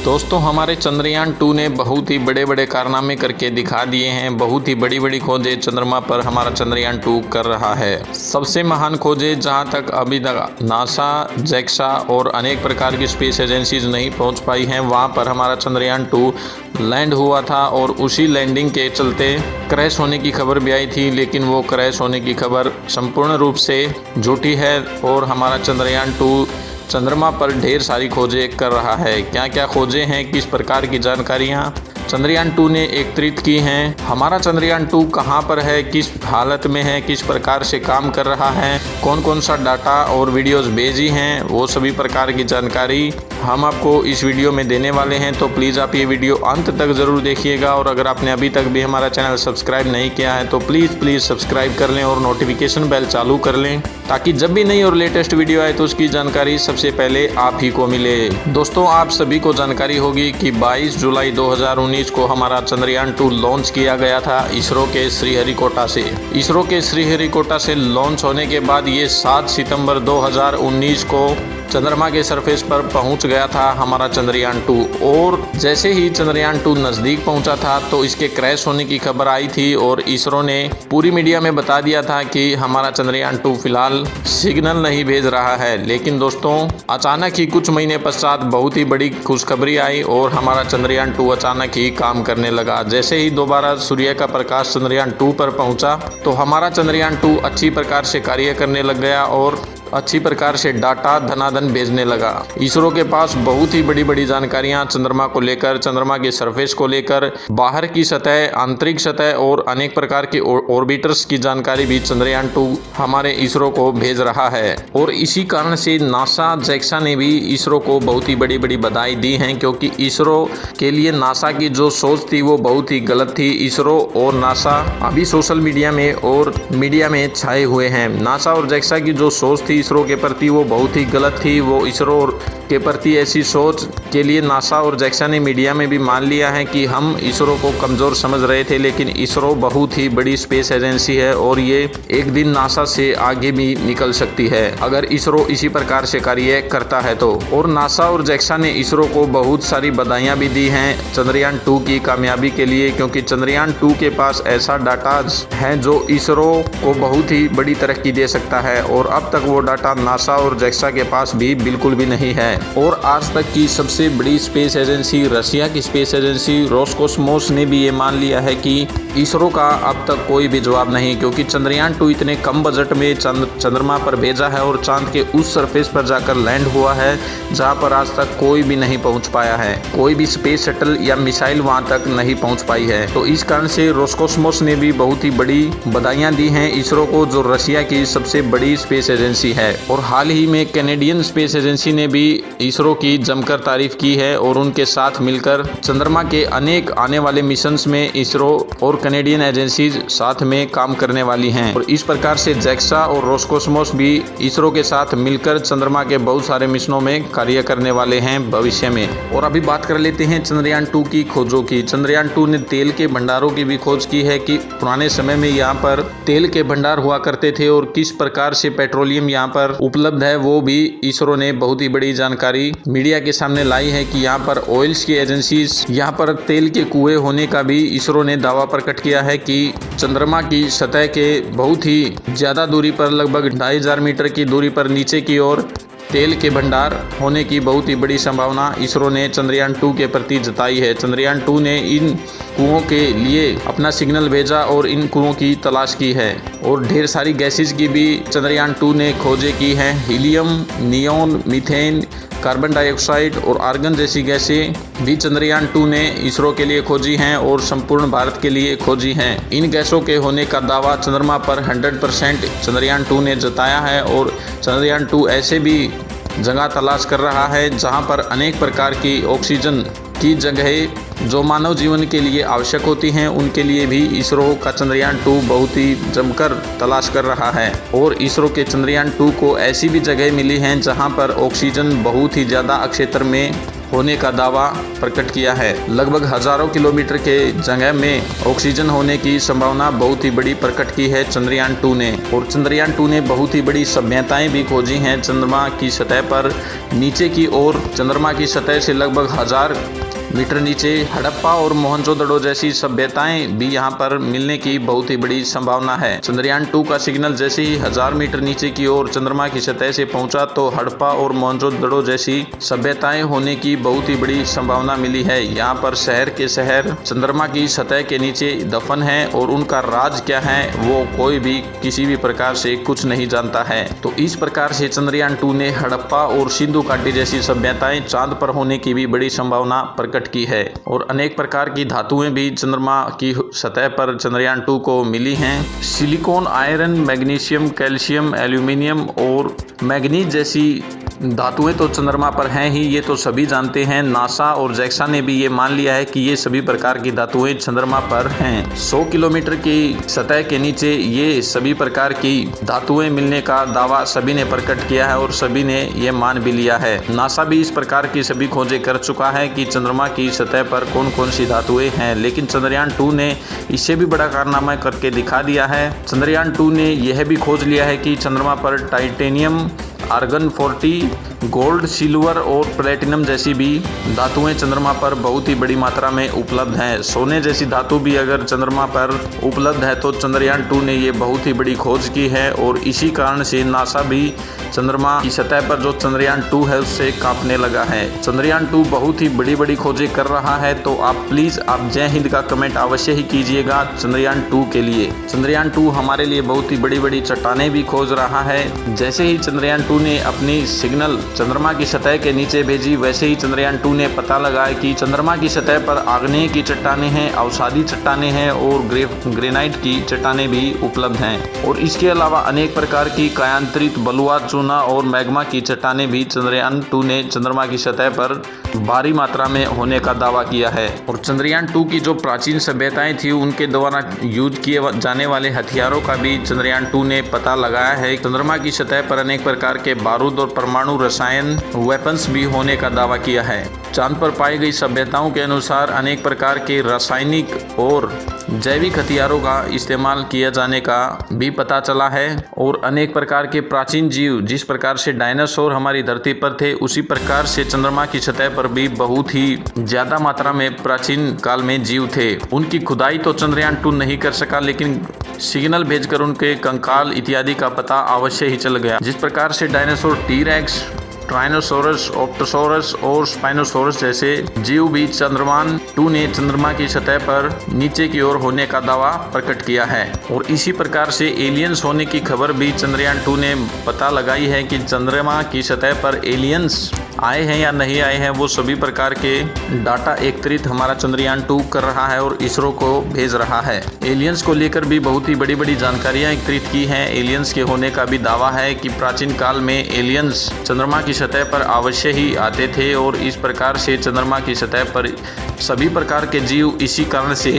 दोस्तों हमारे चंद्रयान 2 ने बहुत ही बड़े बड़े कारनामे करके दिखा दिए हैं। बहुत ही बड़ी बड़ी खोजें चंद्रमा पर हमारा चंद्रयान 2 कर रहा है। सबसे महान खोजें जहां तक अभी तक नासा, जैक्सा और अनेक प्रकार की स्पेस एजेंसीज नहीं पहुंच पाई हैं, वहां पर हमारा चंद्रयान 2 लैंड हुआ था और उसी लैंडिंग के चलते क्रैश होने की खबर भी आई थी, लेकिन वो क्रैश होने की खबर संपूर्ण रूप से झूठी है और हमारा चंद्रयान 2 चंद्रमा पर ढेर सारी खोजें कर रहा है। क्या क्या खोजें हैं, किस प्रकार की जानकारियां चंद्रयान 2 ने एकत्रित की हैं, हमारा चंद्रयान 2 कहां पर है, किस हालत में है, किस प्रकार से काम कर रहा है, कौन कौन सा डाटा और वीडियोस भेजी हैं, वो सभी प्रकार की जानकारी हम आपको इस वीडियो में देने वाले हैं। तो प्लीज़ आप ये वीडियो अंत तक ज़रूर देखिएगा और अगर आपने अभी तक भी हमारा चैनल सब्सक्राइब नहीं किया है तो प्लीज़ सब्सक्राइब कर लें और नोटिफिकेशन बेल चालू कर लें, ताकि जब भी नई और लेटेस्ट वीडियो आए तो उसकी जानकारी सबसे पहले आप ही को मिले। दोस्तों आप सभी को जानकारी होगी कि 22 जुलाई 2019 को हमारा चंद्रयान 2 लॉन्च किया गया था इसरो के श्रीहरिकोटा से। इसरो के श्रीहरिकोटा से लॉन्च होने के बाद ये 7 सितंबर 2019 को चंद्रमा के सरफेस पर पहुंच गया था हमारा चंद्रयान 2। और जैसे ही चंद्रयान 2 नज़दीक पहुंचा था तो इसके क्रैश होने की खबर आई थी और इसरो ने पूरी मीडिया में बता दिया था कि हमारा चंद्रयान 2 फिलहाल सिग्नल नहीं भेज रहा है। लेकिन दोस्तों अचानक ही कुछ महीने पश्चात बहुत ही बड़ी खुशखबरी आई और हमारा चंद्रयान 2 अचानक ही काम करने लगा। जैसे ही दोबारा सूर्य का प्रकाश चंद्रयान 2 पर पहुंचा तो हमारा चंद्रयान 2 अच्छी प्रकार से कार्य करने लग गया और अच्छी प्रकार से डाटा धनाधन भेजने लगा। इसरो के पास बहुत ही बड़ी बड़ी जानकारियां चंद्रमा को लेकर, चंद्रमा के सरफेस को लेकर, बाहर की सतह, आंतरिक सतह और अनेक प्रकार के ऑर्बिटर्स की जानकारी भी चंद्रयान 2 हमारे इसरो को भेज रहा है। और इसी कारण से नासा, जैक्सा ने भी इसरो को बहुत ही बड़ी बड़ी बधाई दी हैं, क्योंकि इसरो के लिए नासा की जो सोच थी वो बहुत ही गलत थी। इसरो और नासा अभी सोशल मीडिया में और मीडिया में छाए हुए हैं। नासा और जैक्सा की जो सोच थी इसरो के प्रति वो बहुत ही गलत थी। वो इसरो के प्रति ऐसी सोच के लिए नासा और जैक्सा ने मीडिया में भी मान लिया है कि हम इसरो को कमज़ोर समझ रहे थे, लेकिन इसरो बहुत ही बड़ी स्पेस एजेंसी है और ये एक दिन नासा से आगे भी निकल सकती है अगर इसरो इसी प्रकार से कार्य करता है तो। और नासा और जैक्सा ने इसरो को बहुत सारी बधाइयाँ भी दी हैं चंद्रयान 2 की कामयाबी के लिए, क्योंकि चंद्रयान 2 के पास ऐसा डाटा है जो इसरो को बहुत ही बड़ी तरक्की दे सकता है और अब तक वो डाटा नासा और जैक्सा के पास भी बिल्कुल भी नहीं है। और आज तक की सबसे बड़ी स्पेस एजेंसी, रशिया की स्पेस एजेंसी रोसकोसमोस ने भी ये मान लिया है कि इसरो का अब तक कोई भी जवाब नहीं, क्योंकि चंद्रयान 2 इतने कम बजट में चंद्रमा पर भेजा है और चांद के उस सरफेस पर जाकर लैंड हुआ है जहां पर आज तक कोई भी नहीं पहुंच पाया है। कोई भी स्पेस शटल या मिसाइल वहां तक नहीं पहुंच पाई है। तो इस कारण से रोसकोसमोस ने भी बहुत ही बड़ी बधाइयां दी हैं इसरो को, जो रशिया की सबसे बड़ी स्पेस एजेंसी है। और हाल ही में कैनेडियन स्पेस एजेंसी ने भी इसरो की जमकर तारीफ की है और उनके साथ मिलकर चंद्रमा के अनेक आने वाले मिशंस में इसरो और कैनेडियन एजेंसीज साथ में काम करने वाली हैं। और इस प्रकार से जैक्सा और रोसकोसमोस भी इसरो के साथ मिलकर चंद्रमा के बहुत सारे मिशनों में कार्य करने वाले हैं भविष्य में। और अभी बात कर लेते हैं चंद्रयान 2 की खोजों की। चंद्रयान 2 ने तेल के भंडारों की भी खोज की है कि पुराने समय में यहाँ पर तेल के भंडार हुआ करते थे और किस प्रकार से पेट्रोलियम यहाँ पर उपलब्ध है, वो भी इसरो ने बहुत ही बड़ी जानकारी मीडिया के सामने लाई है कि यहाँ पर ऑयल्स की एजेंसीज, यहाँ पर तेल के कुएं होने का भी इसरो ने दावा प्रकट किया है कि चंद्रमा की सतह के बहुत ही ज्यादा दूरी पर, लगभग 2500 मीटर की दूरी पर नीचे की ओर तेल के भंडार होने की बहुत ही बड़ी संभावना इसरो ने चंद्रयान 2 के प्रति जताई है। चंद्रयान 2 ने इन कुओं के लिए अपना सिग्नल भेजा और इन कुओं की तलाश की है और ढेर सारी गैसेज की भी चंद्रयान 2 ने खोजें की हैं। Helium, neon, methane, carbon dioxide और आर्गन जैसी गैसें भी चंद्रयान 2 ने इसरो के लिए खोजी हैं और संपूर्ण भारत के लिए खोजी हैं। इन गैसों के होने का दावा चंद्रमा पर 100% चंद्रयान 2 ने जताया है और चंद्रयान 2 ऐसे भी जगह तलाश कर रहा है जहां पर अनेक प्रकार की ऑक्सीजन की जगह जो मानव जीवन के लिए आवश्यक होती हैं, उनके लिए भी इसरो का चंद्रयान 2 बहुत ही जमकर तलाश कर रहा है। और इसरो के चंद्रयान 2 को ऐसी भी जगह मिली हैं जहां पर ऑक्सीजन बहुत ही ज़्यादा क्षेत्र में होने का दावा प्रकट किया है। लगभग हजारों किलोमीटर के जगह में ऑक्सीजन होने की संभावना बहुत ही बड़ी प्रकट की है चंद्रयान 2 ने। और चंद्रयान 2 ने बहुत ही बड़ी सभ्यताएं भी खोजी हैं चंद्रमा की सतह पर। नीचे की ओर चंद्रमा की सतह से लगभग 1000 मीटर नीचे हड़प्पा और मोहनजोदड़ो जैसी सभ्यताएं भी यहां पर मिलने की बहुत ही बड़ी संभावना है। चंद्रयान 2 का सिग्नल जैसे ही 1000 मीटर नीचे की ओर चंद्रमा की सतह से पहुंचा तो हड़प्पा और मोहनजोदड़ो जैसी सभ्यताएं होने की बहुत ही बड़ी संभावना मिली है। यहां पर शहर के शहर चंद्रमा की सतह के नीचे दफन है और उनका राज क्या है वो कोई भी किसी भी प्रकार से कुछ नहीं जानता है। तो इस प्रकार से चंद्रयान 2 ने हड़प्पा और सिंधु घाटी जैसी सभ्यताएं चांद पर होने की भी बड़ी संभावना प्रकट की है। और अनेक प्रकार की धातुएं भी चंद्रमा की सतह पर चंद्रयान 2 को मिली हैं। Silicon, iron, magnesium, calcium, aluminium और मैग्नीज जैसी धातुएं तो चंद्रमा पर हैं ही, ये तो सभी जानते हैं। नासा और जैक्सा ने भी ये मान लिया है कि ये सभी प्रकार की धातुएं चंद्रमा पर हैं। 100 किलोमीटर की सतह के नीचे ये सभी प्रकार की धातुएं मिलने का दावा सभी ने प्रकट किया है और सभी ने ये मान भी लिया है। नासा भी इस प्रकार की सभी खोजें कर चुका है कि चंद्रमा की सतह पर कौन कौन सी धातुएं हैं, लेकिन चंद्रयान 2 ने इससे भी बड़ा कारनामा करके दिखा दिया है। चंद्रयान 2 ने यह भी खोज लिया है कि चंद्रमा पर टाइटेनियम, आर्गन 40, गोल्ड, सिल्वर और प्लेटिनम जैसी भी धातुएं चंद्रमा पर बहुत ही बड़ी मात्रा में उपलब्ध हैं। सोने जैसी धातु भी अगर चंद्रमा पर उपलब्ध है तो चंद्रयान 2 ने ये बहुत ही बड़ी खोज की है और इसी कारण से नासा भी चंद्रमा की सतह पर जो चंद्रयान 2 है उससे कांपने लगा है। चंद्रयान 2 बहुत ही बड़ी बड़ी खोजें कर रहा है, तो आप प्लीज आप जय हिंद का कमेंट अवश्य ही कीजिएगा चंद्रयान 2 के लिए। चंद्रयान 2 हमारे लिए बहुत ही बड़ी बड़ी चट्टानें भी खोज रहा है। जैसे ही चंद्रयान 2 ने अपनी सिग्नल चंद्रमा की सतह के नीचे भेजी, वैसे ही चंद्रयान 2 ने पता लगाया कि चंद्रमा की सतह पर आग्नेय की चट्टानें हैं, अवसादी चट्टानें हैं और ग्रेनाइट की चट्टानें भी उपलब्ध हैं। और इसके अलावा अनेक प्रकार की कायांतरित बलुआ, चूना और मैग्मा की चट्टानें भी चंद्रयान 2 ने चंद्रमा की सतह पर भारी मात्रा में होने का दावा किया है। और चंद्रयान 2 की जो प्राचीन सभ्यताएं थी उनके द्वारा यूज किए जाने वाले हथियारों का भी चंद्रयान 2 ने पता लगाया है। चंद्रमा की सतह पर अनेक प्रकार के बारूद और परमाणु रसायन वेपन्स भी होने का दावा किया है। चांद पर पाई गई सभ्यताओं के अनुसार अनेक प्रकार के रासायनिक और जैविक हथियारों का इस्तेमाल किया जाने का भी पता चला है। और अनेक प्रकार के प्राचीन जीव, जिस प्रकार से डायनासोर हमारी धरती पर थे, उसी प्रकार से चंद्रमा की सतह पर भी बहुत ही ज्यादा मात्रा में प्राचीन काल में जीव थे। उनकी खुदाई तो चंद्रयान 2 नहीं कर सका, लेकिन सिग्नल भेजकर उनके कंकाल इत्यादि का पता अवश्य ही चल गया। जिस प्रकार से डायनासोर, टी-रेक्स, ट्राइनोसोरस, ऑप्टोसोरस और स्पाइनोसोरस जैसे जीव भी चंद्रयान 2 ने चंद्रमा की सतह पर नीचे की ओर होने का दावा प्रकट किया है। और इसी प्रकार से एलियंस होने की खबर भी चंद्रयान 2 ने पता लगाई है कि चंद्रमा की सतह पर एलियंस आए हैं या नहीं आए हैं, वो सभी प्रकार के डाटा एकत्रित हमारा चंद्रयान 2 कर रहा है और इसरो को भेज रहा है। एलियंस को लेकर भी बहुत ही बड़ी बड़ी जानकारियां एकत्रित की हैं। एलियंस के होने का भी दावा है कि प्राचीन काल में एलियंस चंद्रमा की सतह पर अवश्य ही आते थे और इस प्रकार से चंद्रमा की सतह पर सभी प्रकार के जीव इसी कारण से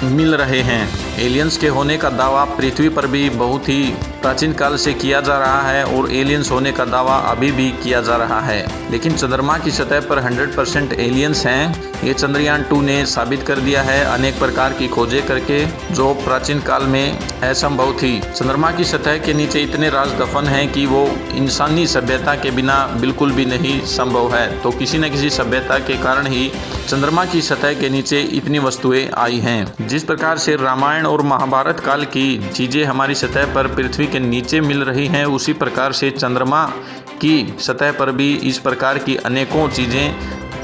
मिल रहे हैं। एलियंस के होने का दावा पृथ्वी पर भी बहुत ही प्राचीन काल से किया जा रहा है और एलियंस होने का दावा अभी भी किया जा रहा है। लेकिन चंद्रमा की सतह पर 100% एलियंस हैं, ये चंद्रयान 2 ने साबित कर दिया है अनेक प्रकार की खोजें करके, जो प्राचीन काल में असंभव थी। चंद्रमा की सतह के नीचे इतने राज दफन हैं कि वो इंसानी सभ्यता के बिना बिल्कुल भी नहीं संभव है। तो किसी न किसी सभ्यता के कारण ही चंद्रमा की सतह के नीचे इतनी वस्तुएं आई हैं। जिस प्रकार से रामायण और महाभारत काल की चीजें हमारी सतह पर पृथ्वी के नीचे मिल रही हैं, उसी प्रकार से चंद्रमा की सतह पर भी इस प्रकार की अनेकों चीजें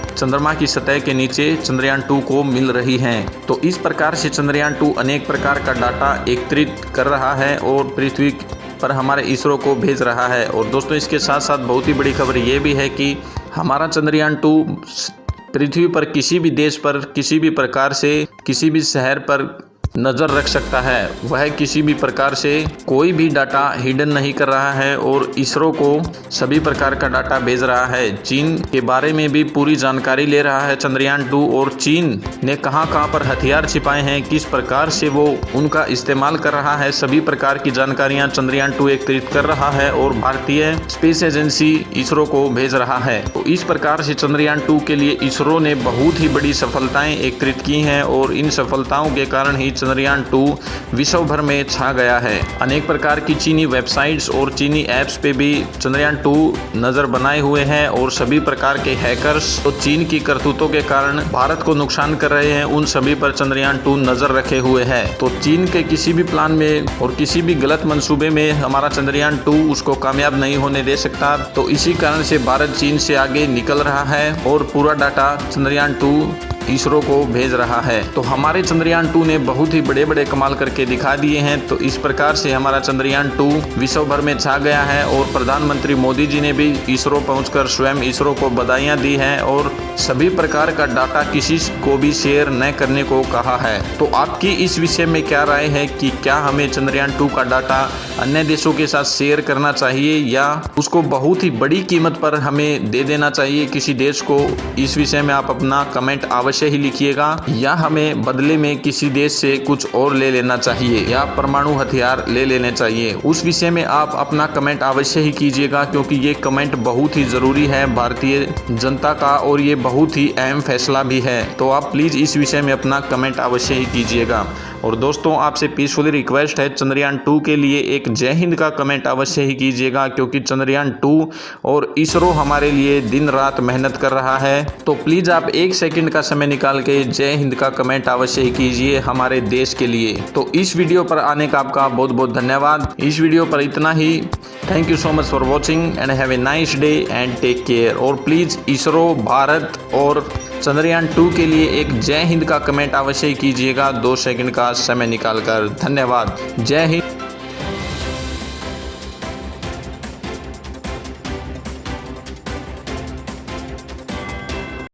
चंद्रमा की सतह के नीचे चंद्रयान 2 को मिल रही हैं। तो इस प्रकार से चंद्रयान 2 अनेक प्रकार का डाटा एकत्रित कर रहा है और पृथ्वी पर हमारे इसरो को भेज रहा है। और दोस्तों, इसके साथ साथ बहुत ही बड़ी खबर ये भी है कि हमारा चंद्रयान 2 पृथ्वी पर किसी भी देश पर, किसी भी प्रकार से, किसी भी शहर पर नज़र रख सकता है। वह किसी भी प्रकार से कोई भी डाटा हिडन नहीं कर रहा है और इसरो को सभी प्रकार का डाटा भेज रहा है। चीन के बारे में भी पूरी जानकारी ले रहा है चंद्रयान 2 और चीन ने कहां पर हथियार छिपाए हैं, किस प्रकार से वो उनका इस्तेमाल कर रहा है, सभी प्रकार की जानकारियां चंद्रयान 2 एकत्रित कर रहा है और भारतीय स्पेस एजेंसी इसरो को भेज रहा है। तो इस प्रकार से चंद्रयान 2 के लिए इसरो ने बहुत ही बड़ी सफलताएं एकत्रित की हैं और इन सफलताओं के कारण ही चंद्रयान 2 विश्व भर में छा गया है। अनेक प्रकार की चीनी वेबसाइट्स और चीनी ऐप्स पे भी चंद्रयान 2 नजर बनाए हुए हैं और सभी प्रकार के हैकर्स तो चीन की करतूतों के कारण भारत को नुकसान कर रहे हैं, उन सभी पर चंद्रयान 2 नजर रखे हुए है। तो चीन के किसी भी प्लान में और किसी भी गलत मंसूबे में हमारा चंद्रयान 2 उसको कामयाब नहीं होने दे सकता। तो इसी कारण से भारत चीन से आगे निकल रहा है और पूरा डाटा चंद्रयान 2 इसरो को भेज रहा है। तो हमारे चंद्रयान 2 ने बहुत ही बड़े बड़े कमाल करके दिखा दिए हैं। तो इस प्रकार से हमारा चंद्रयान 2 विश्व भर में छा गया है और प्रधानमंत्री मोदी जी ने भी इसरो पहुंचकर स्वयं इसरो को बधाइयां दी हैं और सभी प्रकार का डाटा किसी को भी शेयर न करने को कहा है। तो आपकी इस विषय में क्या राय है कि क्या हमें चंद्रयान 2 का डाटा अन्य देशों के साथ शेयर करना चाहिए या उसको बहुत ही बड़ी कीमत पर हमें दे देना चाहिए किसी देश को? इस विषय में आप अपना कमेंट अवश्य ही लिखिएगा। या हमें बदले में किसी देश से कुछ और ले लेना चाहिए या परमाणु हथियार ले लेने चाहिए, उस विषय में आप अपना कमेंट अवश्य ही कीजिएगा, क्योंकि ये कमेंट बहुत ही जरूरी है भारतीय जनता का और ये बहुत ही अहम फैसला भी है। तो आप प्लीज इस विषय में अपना कमेंट अवश्य ही कीजिएगा। और दोस्तों आपसे पीसफुली रिक्वेस्ट है, चंद्रयान 2 के लिए एक जय हिंद का कमेंट अवश्य ही कीजिएगा, क्योंकि चंद्रयान 2 और इसरो हमारे लिए दिन रात मेहनत कर रहा है। तो प्लीज आप 1 सेकंड का समय निकाल के जय हिंद का कमेंट अवश्य ही कीजिए हमारे देश के लिए। तो इस वीडियो पर आने का आपका बहुत बहुत धन्यवाद। इस वीडियो पर इतना ही। Thank you so much for watching and have a nice day and take care. और प्लीज इसरो, भारत और चंद्रयान 2 के लिए एक जय हिंद का कमेंट अवश्य ही कीजिएगा 2 सेकंड का समय निकालकर। धन्यवाद। जय हिंद।